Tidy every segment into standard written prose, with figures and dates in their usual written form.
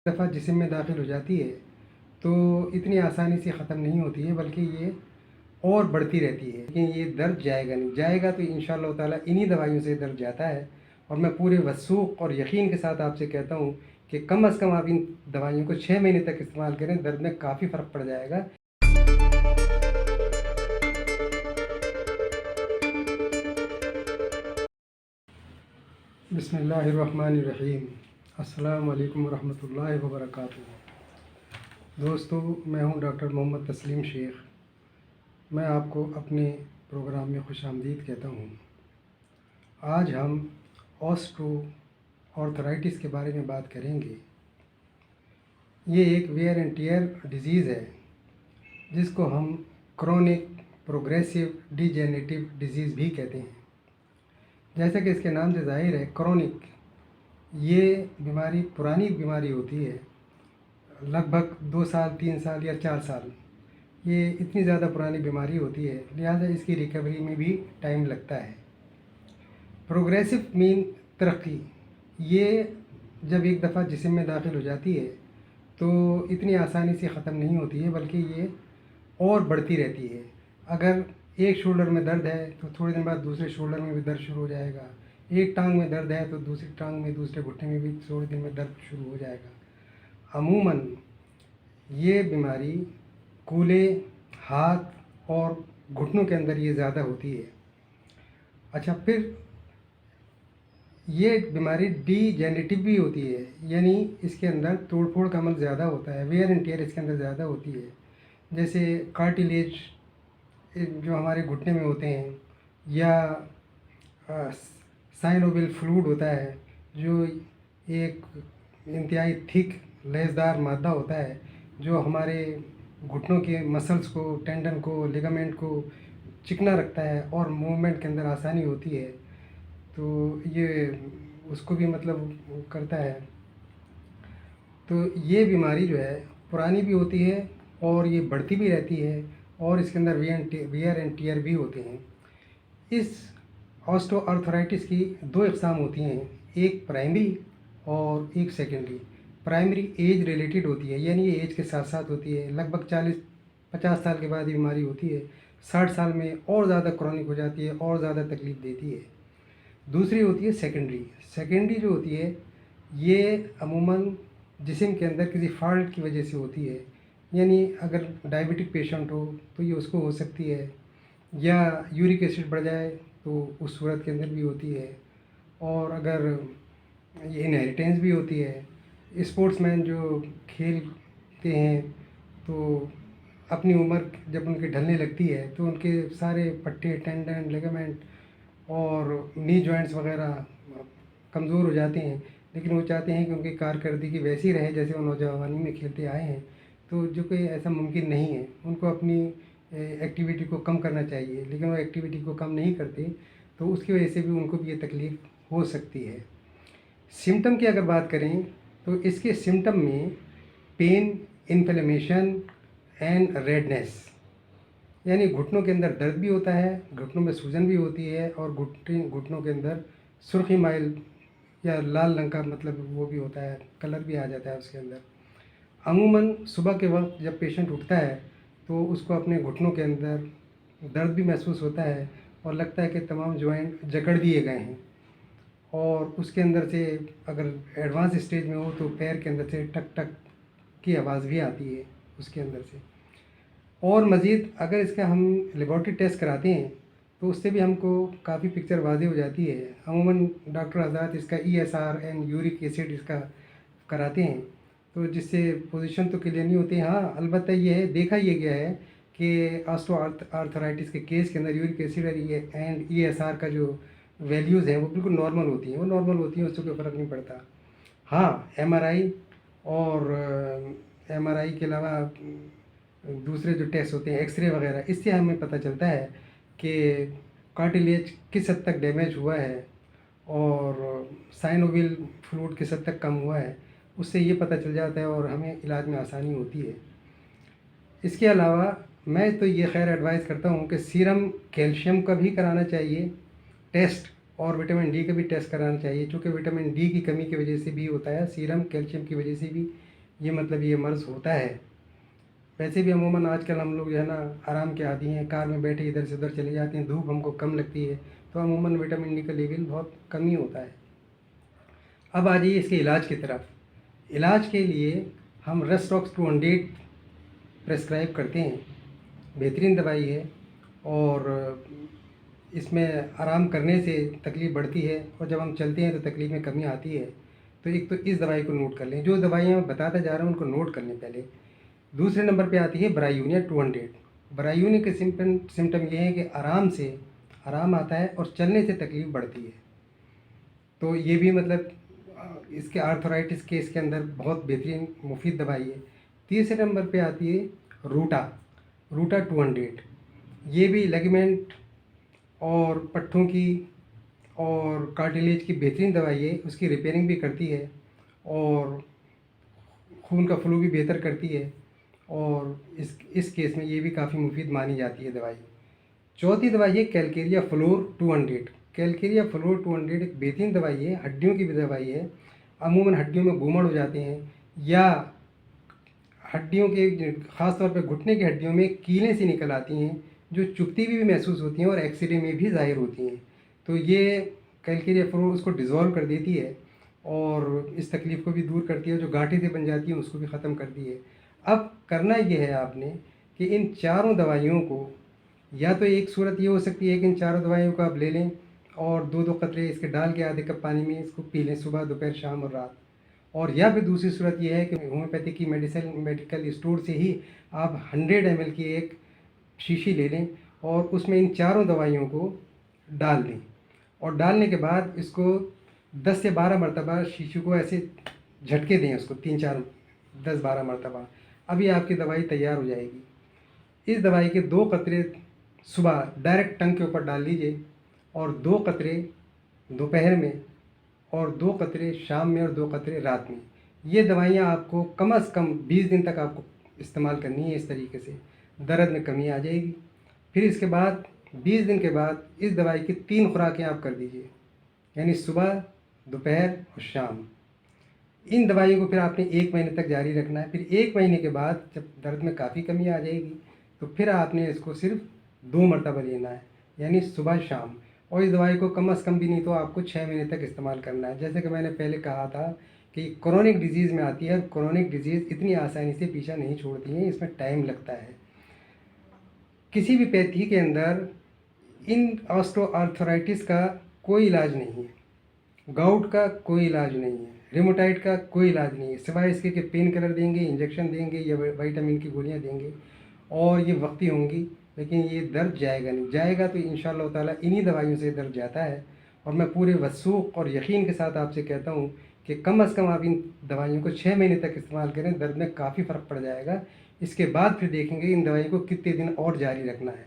دفعہ جسم میں داخل ہو جاتی ہے تو اتنی آسانی سے ختم نہیں ہوتی ہے، بلکہ یہ اور بڑھتی رہتی ہے، لیکن یہ درد جائے گا نہیں، جائے گا تو انشاءاللہ تعالیٰ انہی دوائیوں سے درد جاتا ہے۔ اور میں پورے وثوق اور یقین کے ساتھ آپ سے کہتا ہوں کہ کم از کم آپ ان دوائیوں کو 6 مہینے تک استعمال کریں، درد میں کافی فرق پڑ جائے گا۔ بسم اللہ الرحمن الرحیم۔ السلام علیکم ورحمۃ اللہ وبرکاتہ۔ دوستو، میں ہوں ڈاکٹر محمد تسلیم شیخ۔ میں آپ کو اپنے پروگرام میں خوش آمدید کہتا ہوں۔ آج ہم آسٹو آرتھرائٹس کے بارے میں بات کریں گے۔ یہ ایک ویئر اینڈ ٹیئر ڈیزیز ہے جس کو ہم کرونک پروگریسو ڈیجنریٹو ڈیزیز بھی کہتے ہیں۔ جیسا کہ اس کے نام سے ظاہر ہے، کرونک یہ بیماری پرانی بیماری ہوتی ہے، لگ بھگ 2 سال 3 سال یا 4 سال، یہ اتنی زیادہ پرانی بیماری ہوتی ہے، لہٰذا اس کی ریکوری میں بھی ٹائم لگتا ہے۔ پروگریسو مین ترقی، یہ جب ایک دفعہ جسم میں داخل ہو جاتی ہے تو اتنی آسانی سے ختم نہیں ہوتی ہے، بلکہ یہ اور بڑھتی رہتی ہے۔ اگر ایک شولڈر میں درد ہے تو تھوڑے دن بعد دوسرے شولڈر میں بھی درد شروع ہو جائے گا، ایک ٹانگ میں درد ہے تو دوسری ٹانگ میں دوسرے گھٹنے میں بھی تھوڑے دن میں درد شروع ہو جائے گا۔ عموماً یہ بیماری کولے، ہاتھ اور گھٹنوں کے اندر یہ زیادہ ہوتی ہے۔ اچھا، پھر یہ بیماری ڈی جنریٹو بھی ہوتی ہے، یعنی اس کے اندر توڑ پھوڑ کا عمل زیادہ ہوتا ہے، ویئر اینڈ ٹیئر اس کے اندر زیادہ ہوتی ہے۔ جیسے کارٹیلیج جو ہمارے گھٹنے میں ہوتے ہیں، یا سائنوویل فلوئڈ ہوتا ہے جو ایک انتہائی تھک لیسدار مادہ ہوتا ہے جو ہمارے گھٹنوں کے مسلس کو، ٹینڈن کو، لیگامنٹ کو چکنا رکھتا ہے اور موومنٹ کے اندر آسانی ہوتی ہے، تو یہ اس کو بھی کرتا ہے۔ تو یہ بیماری جو ہے پرانی بھی ہوتی ہے اور یہ بڑھتی بھی رہتی ہے، اور اس کے اندر ویئر اینڈ ٹیئر بھی ہوتے ہیں۔ اس آسٹو آرتھرائٹس کی 2 اقسام ہوتی ہیں، ایک پرائمری اور ایک سیکنڈری۔ پرائمری ایج ریلیٹڈ ہوتی ہے، یعنی یہ ایج کے ساتھ ساتھ ہوتی ہے، لگ بھگ 40-50 سال کے بعد یہ بیماری ہوتی ہے، 60 سال میں اور زیادہ کرونک ہو جاتی ہے اور زیادہ تکلیف دیتی ہے۔ دوسری ہوتی ہے سیکنڈری۔ سیکنڈری جو ہوتی ہے یہ عموماً جسم کے اندر کسی فالٹ کی وجہ سے ہوتی ہے، یعنی اگر ڈائبٹک پیشنٹ ہو تو یہ اس کو ہو سکتی ہے، یا یورک ایسڈ بڑھ جائے تو اس صورت کے اندر بھی ہوتی ہے، اور اگر یہ انہیریٹنس بھی ہوتی ہے۔ اسپورٹس مین جو کھیلتے ہیں تو اپنی عمر جب ان کی ڈھلنے لگتی ہے تو ان کے سارے پٹھے، ٹینڈن، لیگامنٹ اور نی جوائنٹس وغیرہ کمزور ہو جاتے ہیں، لیکن وہ چاہتے ہیں کہ ان کی کارکردگی ویسی رہے جیسے وہ نوجوانی میں کھیلتے آئے ہیں، تو جو کہ ایسا ممکن نہیں ہے۔ ان کو اپنی ایکٹیویٹی کو کم کرنا چاہیے، لیکن وہ ایکٹیویٹی کو کم نہیں کرتے، تو اس کی وجہ سے بھی ان کو بھی یہ تکلیف ہو سکتی ہے۔ سمٹم کی اگر بات کریں تو اس کے سمٹم میں پین، انفلیمیشن اینڈ ریڈنیس، یعنی گھٹنوں کے اندر درد بھی ہوتا ہے، گھٹنوں میں سوجن بھی ہوتی ہے، اور گھٹنوں کے اندر سرخی مائل یا لال رنگ کا وہ بھی ہوتا ہے، کلر بھی آ جاتا ہے اس کے اندر۔ عموماً صبح کے وقت جب پیشنٹ اٹھتا ہے تو اس کو اپنے گھٹنوں کے اندر درد بھی محسوس ہوتا ہے اور لگتا ہے کہ تمام جوائنٹ جکڑ دیے گئے ہیں، اور اس کے اندر سے اگر ایڈوانس اسٹیج میں ہو تو پیر کے اندر سے ٹک ٹک کی آواز بھی آتی ہے اس کے اندر سے۔ اور مزید اگر اس کا ہم لیبارٹری ٹیسٹ کراتے ہیں تو اس سے بھی ہم کو کافی پکچر واضح ہو جاتی ہے۔ عموماً ڈاکٹر حضرات اس کا ESR اینڈ یورک ایسڈ اس کا کراتے ہیں، تو جس سے پوزیشن تو کلیئر نہیں ہوتی۔ ہاں، البتہ یہ ہے، دیکھا یہ گیا ہے کہ آسٹو آرتھرائٹس کے کیس کے اندر یورک ایسڈ اینڈ ESR کا جو ویلیوز ہیں وہ بالکل نارمل ہوتی ہیں، اس سے کوئی فرق نہیں پڑتا۔ ہاں، MRI اور MRI کے علاوہ دوسرے جو ٹیسٹ ہوتے ہیں، ایکس رے وغیرہ، اس سے ہمیں پتہ چلتا ہے کہ کارٹیلیج کس حد تک ڈیمیج ہوا ہے اور سائنوویل فلوئڈ کس حد تک کم ہوا ہے، اس سے یہ پتہ چل جاتا ہے اور ہمیں علاج میں آسانی ہوتی ہے۔ اس کے علاوہ میں تو یہ خیر ایڈوائز کرتا ہوں کہ سیرم کیلشیم کا بھی کرانا چاہیے ٹیسٹ، اور وٹامن D کا بھی ٹیسٹ کرانا چاہیے، چونکہ وٹامن D کی کمی کی وجہ سے بھی ہوتا ہے، سیرم کیلشیم کی وجہ سے بھی یہ مطلب یہ مرض ہوتا ہے۔ ویسے بھی عموماً آج کل ہم لوگ جو ہے نا آرام کے عادی ہیں، کار میں بیٹھے ادھر سے ادھر چلے جاتے ہیں، دھوپ ہم کو کم لگتی ہے، تو عموماً وٹامن ڈی کا لیول بہت کم ہی ہوتا ہے۔ اب آ جائیے اس کے علاج کی طرف۔ علاج کے لیے ہم ریسٹاکس 200 پرسکرائب کرتے ہیں، بہترین دوائی ہے، اور اس میں آرام کرنے سے تکلیف بڑھتی ہے، اور جب ہم چلتے ہیں تو تکلیف میں کمی آتی ہے۔ تو ایک تو اس دوائی کو نوٹ کر لیں، جو دوائیاں میں بتاتا جا رہا ہوں ان کو نوٹ کر لیں پہلے۔ دوسرے نمبر پہ آتی ہے برایونیا 200۔ برایونیا کے سمٹم یہ ہے کہ آرام آتا ہے اور چلنے سے تکلیف بڑھتی ہے، تو یہ بھی مطلب اس کے آرتھرائٹس کے اس کے اندر بہت بہترین مفید دوائی ہے۔ تیسرے نمبر پہ آتی ہے روٹا 200۔ یہ بھی لیگمنٹ اور پٹھوں کی اور کارٹیلیج کی بہترین دوائی ہے، اس کی ریپیئرنگ بھی کرتی ہے اور خون کا فلو بھی بہتر کرتی ہے، اور اس کیس میں یہ بھی کافی مفید مانی جاتی ہے دوائی۔ چوتھی دوائی ہے کیلکیریا فلور 200۔ کیلکیریا فلور 200 ایک بہترین دوائی ہے، ہڈیوں کی بھی دوائی ہے۔ عموماً ہڈیوں میں گومڑ ہو جاتے ہیں، یا ہڈیوں کے خاص طور پہ گھٹنے کی ہڈیوں میں کیلیں سی نکل آتی ہیں جو چبھتی بھی محسوس ہوتی ہیں اور ایکس رے میں بھی ظاہر ہوتی ہیں، تو یہ کیلکیریا فلور اس کو ڈیزالو کر دیتی ہے اور اس تکلیف کو بھی دور کرتی ہے، جو گاٹھی سے بن جاتی ہیں اس کو بھی ختم کرتی ہے۔ اب کرنا یہ ہے آپ نے کہ ان چاروں دوائیوں کو، یا تو ایک صورت یہ ہو سکتی ہے کہ ان چاروں دوائیوں کو آپ لے لیں اور 2 قطرے اس کے ڈال کے آدھے کپ پانی میں اس کو پی لیں صبح، دوپہر، شام اور رات، اور یا پھر دوسری صورت یہ ہے کہ ہومیوپیتھی کی میڈیکل اسٹور سے ہی آپ 100 ml کی ایک شیشی لے لیں اور اس میں ان چاروں دوائیوں کو ڈال دیں، اور ڈالنے کے بعد اس کو 10 سے 12 مرتبہ شیشی کو ایسے جھٹکے دیں، اس کو 10-12 مرتبہ۔ ابھی آپ کی دوائی تیار ہو جائے گی۔ اس دوائی کے 2 قطرے صبح ڈائریکٹ ٹنگ کے اوپر ڈال لیجئے، اور 2 قطرے دوپہر میں، اور 2 قطرے شام میں، اور 2 قطرے رات میں۔ یہ دوائیاں آپ کو کم از کم 20 دن تک آپ کو استعمال کرنی ہے، اس طریقے سے درد میں کمی آ جائے گی۔ پھر اس کے بعد 20 دن کے بعد اس دوائی کی 3 خوراکیں آپ کر دیجئے، یعنی صبح، دوپہر اور شام۔ ان دوائیوں کو پھر آپ نے 1 مہینے تک جاری رکھنا ہے۔ پھر 1 مہینے کے بعد جب درد میں کافی کمی آ جائے گی تو پھر آپ نے اس کو صرف 2 مرتبہ لینا ہے، یعنی صبح شام، اور اس دوائی کو کم از کم بھی نہیں تو آپ کو 6 مہینے تک استعمال کرنا ہے۔ جیسے کہ میں نے پہلے کہا تھا کہ کرونک ڈیزیز میں آتی ہے، کرونک ڈیزیز اتنی آسانی سے پیچھا نہیں چھوڑتی ہیں، اس میں ٹائم لگتا ہے۔ کسی بھی پیتھی کے اندر ان آسٹو آرتھرائٹس کا کوئی علاج نہیں ہے، گاؤٹ کا کوئی علاج نہیں ہے، ریموٹائڈ کا کوئی علاج نہیں ہے، سوائے اس کے کہ پین کلر دیں گے، انجیکشن دیں گے یا وائٹامن کی گولیاں دیں گے، اور یہ وقتی ہوں گی، لیکن یہ درد جائے گا نہیں۔ جائے گا تو انشاءاللہ تعالیٰ انہی دوائیوں سے درد جاتا ہے، اور میں پورے وثوق اور یقین کے ساتھ آپ سے کہتا ہوں کہ کم از کم آپ ان دوائیوں کو 6 مہینے تک استعمال کریں، درد میں کافی فرق پڑ جائے گا۔ اس کے بعد پھر دیکھیں گے ان دوائیوں کو کتنے دن اور جاری رکھنا ہے۔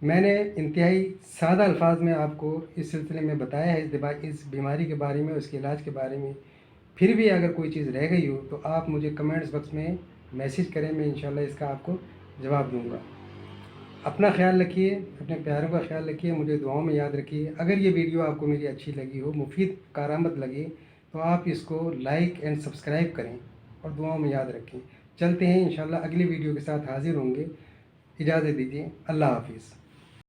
میں نے انتہائی سادہ الفاظ میں آپ کو اس سلسلے میں بتایا ہے اس بیماری کے بارے میں، اس کے علاج کے بارے میں۔ پھر بھی اگر کوئی چیز رہ گئی ہو تو آپ مجھے کمنٹس باکس میں میسیج کریں، میں انشاءاللہ اس کا آپ کو جواب دوں گا۔ اپنا خیال رکھیے، اپنے پیاروں کا خیال رکھیے، مجھے دعاؤں میں یاد رکھیے۔ اگر یہ ویڈیو آپ کو میری اچھی لگی ہو، مفید کارآمد لگے، تو آپ اس کو لائک اینڈ سبسکرائب کریں اور دعاؤں میں یاد رکھیں۔ چلتے ہیں انشاءاللہ اگلی ویڈیو کے ساتھ حاضر ہوں گے۔ اجازت دیجیے، اللہ حافظ۔